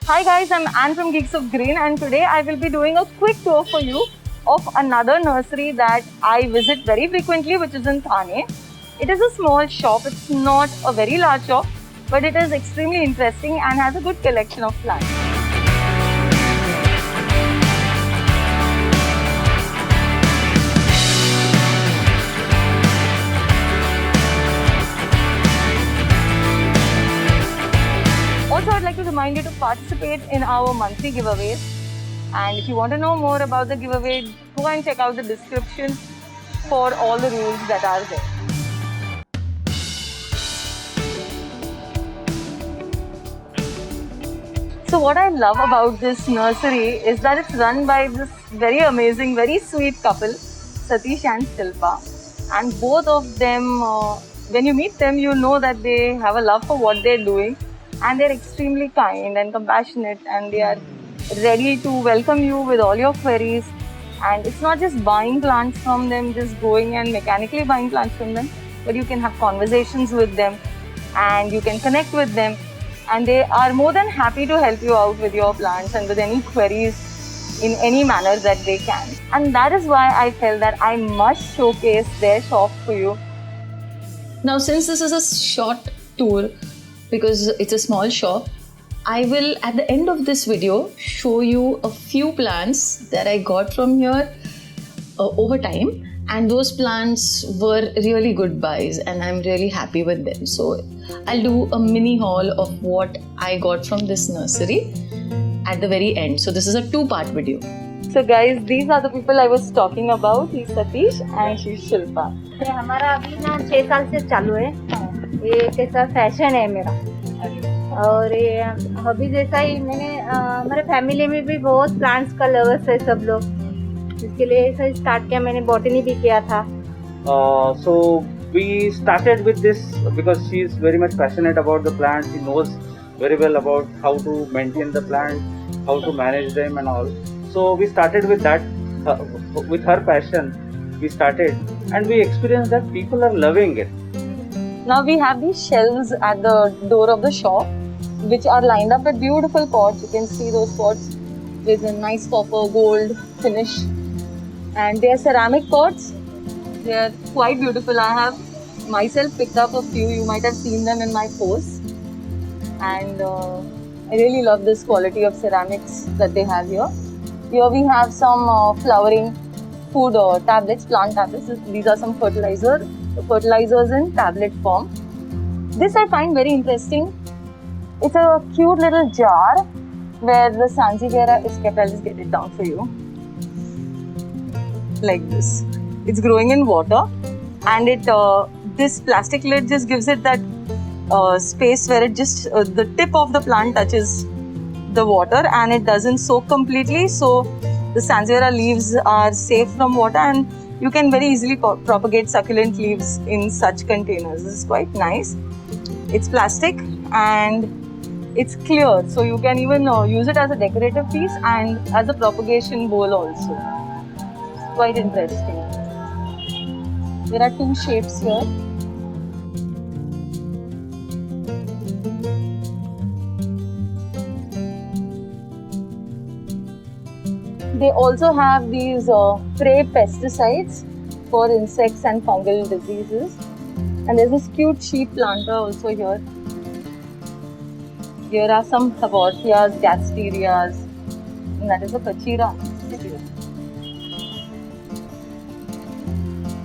Hi guys, I'm Anne from Geeks of Green, and today I will be doing a quick tour for you of another nursery that I visit very frequently, which is in Thane. It is a small shop, it's not a very large shop, but it is extremely interesting and has a good collection of plants. Also, I'd like to remind you to participate in our monthly giveaways. And if you want to know more about the giveaway, go and check out the description for all the rules that are there. So what I love about this nursery is that it's run by this very amazing, very sweet couple, Satish and Shilpa. And both of them, when you meet them, you know that they have a love for what they're doing. And they're extremely kind and compassionate, and they are ready to welcome you with all your queries. And it's not just buying plants from them, just going and mechanically buying plants from them, but you can have conversations with them and you can connect with them, and they are more than happy to help you out with your plants and with any queries in any manner that they can. And that is why I felt that I must showcase their shop for you. Now, since this is a short tour, because it's a small shop, I will at the end of this video show you a few plants that I got from here over time, and those plants were really good buys and I'm really happy with them. So I'll do a mini haul of what I got from this nursery at the very end. So this is a two-part video. So guys, these are the people I was talking about. He's Satish and she's Shilpa. हमारा अभी ना 6 साल से चालू है। ये कैसा fashion है मेरा, और ये हॉबी जैसा ही मैंने हमारे फैमिली में भी बहुत प्लांट्स का लवर्स है सब लोग, इसके लिए ऐसा स्टार्ट किया। मैंने बॉटनी भी किया था। So we started with this because she is very much passionate about the plants. She knows very well about how to maintain the plants, how to manage them and all. So we started with that, with her passion we started, and we experienced that people are loving it. Now we have these shelves at the door of the shop, which are lined up with beautiful pots. You can see those pots with a nice copper gold finish, and they are ceramic pots. They are quite beautiful. I have myself picked up a few. You might have seen them in my post, and I really love this quality of ceramics that they have here. Here we have some flowering food tablets, plant tablets. These are some fertilizers in tablet form. This I find very interesting. It's a cute little jar where the Sansevieria is kept. I'll just get it down for you. Like this. It's growing in water, and this plastic lid just gives it that space where it just the tip of the plant touches the water and it doesn't soak completely. So the Sansevieria leaves are safe from water, and you can very easily propagate succulent leaves in such containers. This is quite nice. It's plastic and it's clear, so you can even use it as a decorative piece and as a propagation bowl also. Quite interesting. There are two shapes here. They also have these spray pesticides for insects and fungal diseases. And there's this cute sheep planter also here. Here are some Haworthias, Gasterias, and that is a Pachira.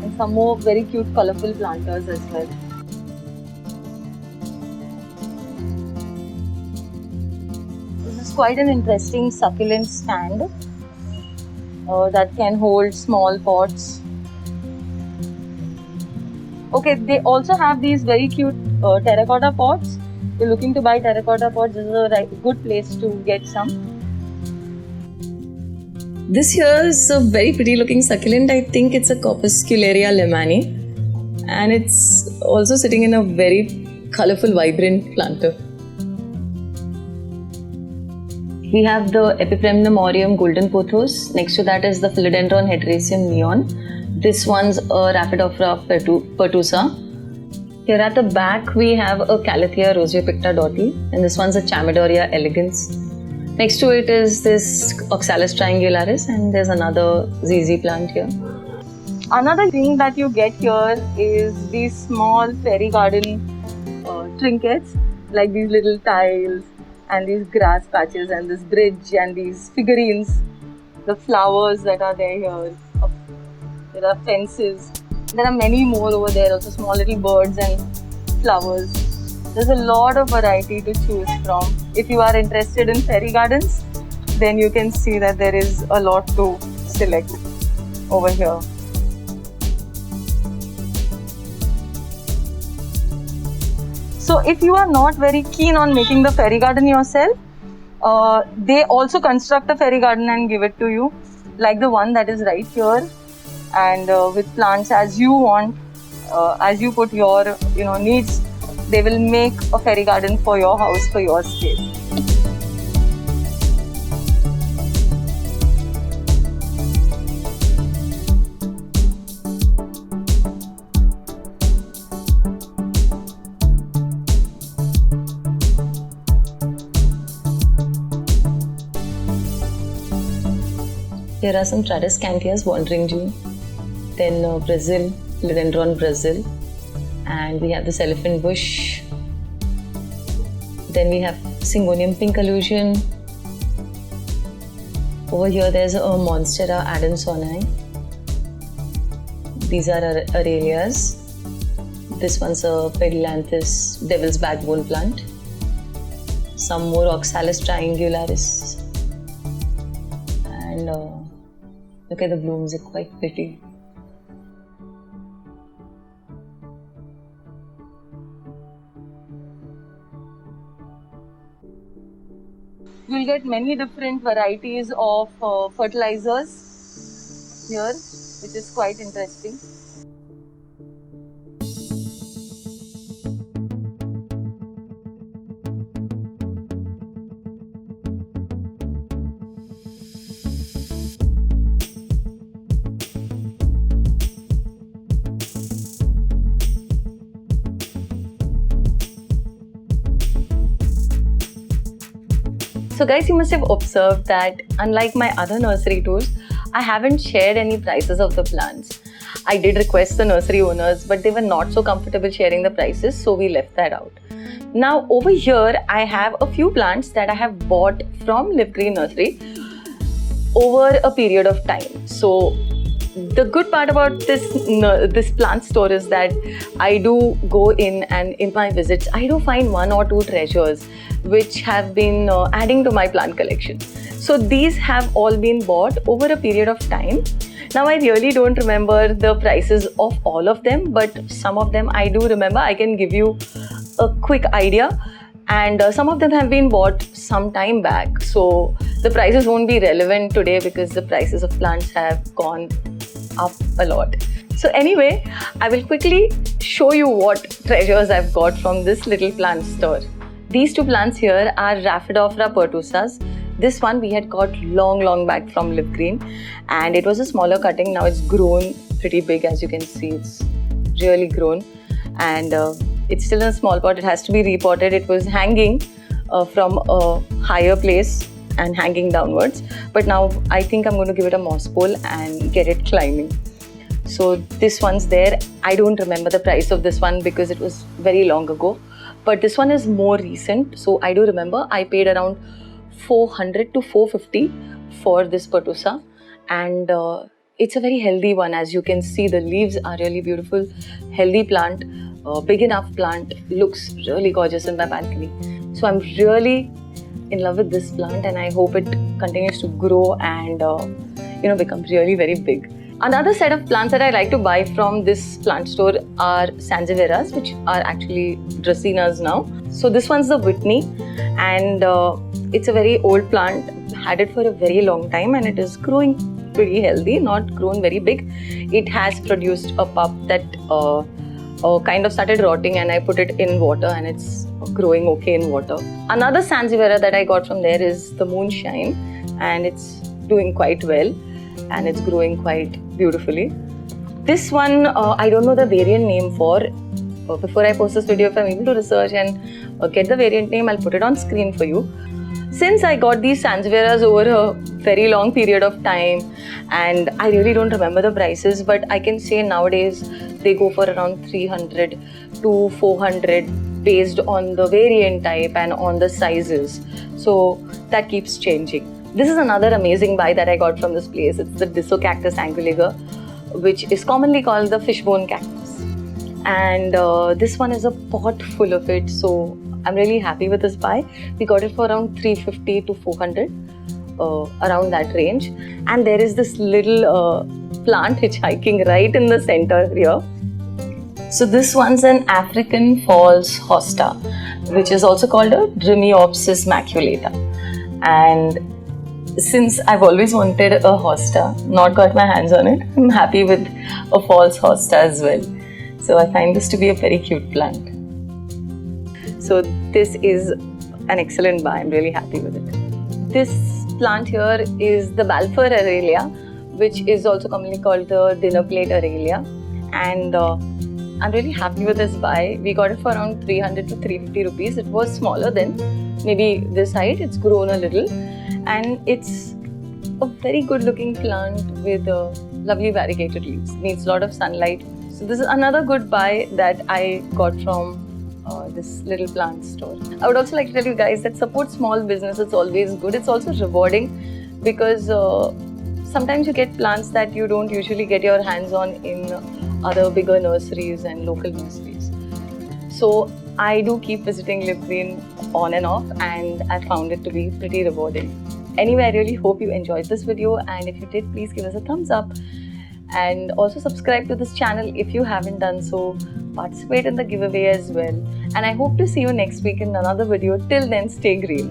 And some more very cute colorful planters as well. This is quite an interesting succulent stand that can hold small pots. Okay, they also have these very cute terracotta pots. If you're looking to buy terracotta pots, this is a good place to get some. This here is a very pretty looking succulent. I think it's a Corpuscularia lemani, and it's also sitting in a very colorful, vibrant planter. We have the Epipremnum aureum golden pothos. Next to that is the Philodendron hedraceum neon. This one's a Raphidophora pertusa. Here at the back we have a Calathea roseopicta dotty, and this one's a Chamaedorea elegans. Next to it is this Oxalis triangularis, and there's another ZZ plant here. Another thing that you get here is these small fairy garden trinkets, like these little tiles and these grass patches and this bridge and these figurines, the flowers that are there here. There are fences. There are many more over there, also small little birds and flowers. There's a lot of variety to choose from. If you are interested in fairy gardens, then you can see that there is a lot to select over here. So if you are not very keen on making the fairy garden yourself, they also construct a fairy garden and give it to you, like the one that is right here, and with plants as you want, as you put your needs. They will make a fairy garden for your house, for your space. Here are some Tradescantias, Wandering June, then Brazil, Lirendron Brazil, and we have this elephant bush. Then we have Syngonium Pink Illusion. Over here there's a Monstera Adansonii. These are Aralias. This one's a Pedilanthus Devil's Backbone plant. Some more Oxalis triangularis. And look at the blooms, they're quite pretty. You'll get many different varieties of fertilizers here, which is quite interesting. So guys, you must have observed that unlike my other nursery tours, I haven't shared any prices of the plants. I did request the nursery owners, but they were not so comfortable sharing the prices, so we left that out. Now over here, I have a few plants that I have bought from Live Green Nursery over a period of time. So the good part about this plant store is that I do go in, and in my visits I do find one or two treasures which have been adding to my plant collection. So these have all been bought over a period of time. Now I really don't remember the prices of all of them, but some of them I do remember. I can give you a quick idea, and some of them have been bought some time back, so the prices won't be relevant today because the prices of plants have gone up a lot. So anyway, I will quickly show you what treasures I've got from this little plant store. These two plants here are Rhaphidophora pertusas. This one we had got long back from Live Green, and it was a smaller cutting. Now it's grown pretty big, as you can see. It's really grown, and it's still in a small pot. It has to be repotted. It was hanging from a higher place and hanging downwards, but now I think I'm going to give it a moss pole and get it climbing. So this one's there. I don't remember the price of this one because it was very long ago, but this one is more recent, so I do remember I paid around 400 to 450 for this pertusa, and it's a very healthy one. As you can see, the leaves are really beautiful. Healthy plant, big enough plant, looks really gorgeous in my balcony. So I'm really in love with this plant, and I hope it continues to grow and become really very big. Another set of plants that I like to buy from this plant store are Sansevieras, which are actually Dracaenas now. So this one's the Whitney, and it's a very old plant. Had it for a very long time, and it is growing pretty healthy, not grown very big. It has produced a pup that kind of started rotting, and I put it in water, and it's growing okay in water. Another Sanseviera that I got from there is the Moonshine, and it's doing quite well, and it's growing quite beautifully. This one, I don't know the variant name for. Before I post this video, if I'm able to research and get the variant name, I'll put it on screen for you. Since I got these sansevieras over a very long period of time, and I really don't remember the prices, but I can say nowadays they go for around 300 to 400 based on the variant type and on the sizes. So that keeps changing. This is another amazing buy that I got from this place. It's the Disocactus anguliger, which is commonly called the fishbone cactus. And this one is a pot full of it, so I'm really happy with this buy. We got it for around 350 to 400, around that range. And there is this little plant hitchhiking right in the center here. So this one's an African false hosta, which is also called a Dremeopsis maculata. And since I've always wanted a hosta, not got my hands on it, I'm happy with a false hosta as well. So I find this to be a very cute plant. So this is an excellent buy. I'm really happy with it. This plant here is the Balfour Aurelia, which is also commonly called the dinner plate Aurelia. And I'm really happy with this buy. We got it for around 300 to 350 rupees. It was smaller then, maybe this height. It's grown a little. And it's a very good looking plant with lovely variegated leaves. Needs a lot of sunlight. So this is another good buy that I got from this little plant store. I would also like to tell you guys that support small business is always good. It's also rewarding because sometimes you get plants that you don't usually get your hands on in other bigger nurseries and local nurseries. So I do keep visiting Liverpool on and off, and I found it to be pretty rewarding. Anyway, I really hope you enjoyed this video, and if you did, please give us a thumbs up. And also subscribe to this channel if you haven't done so. Participate in the giveaway as well. And I hope to see you next week in another video. Till then, stay green.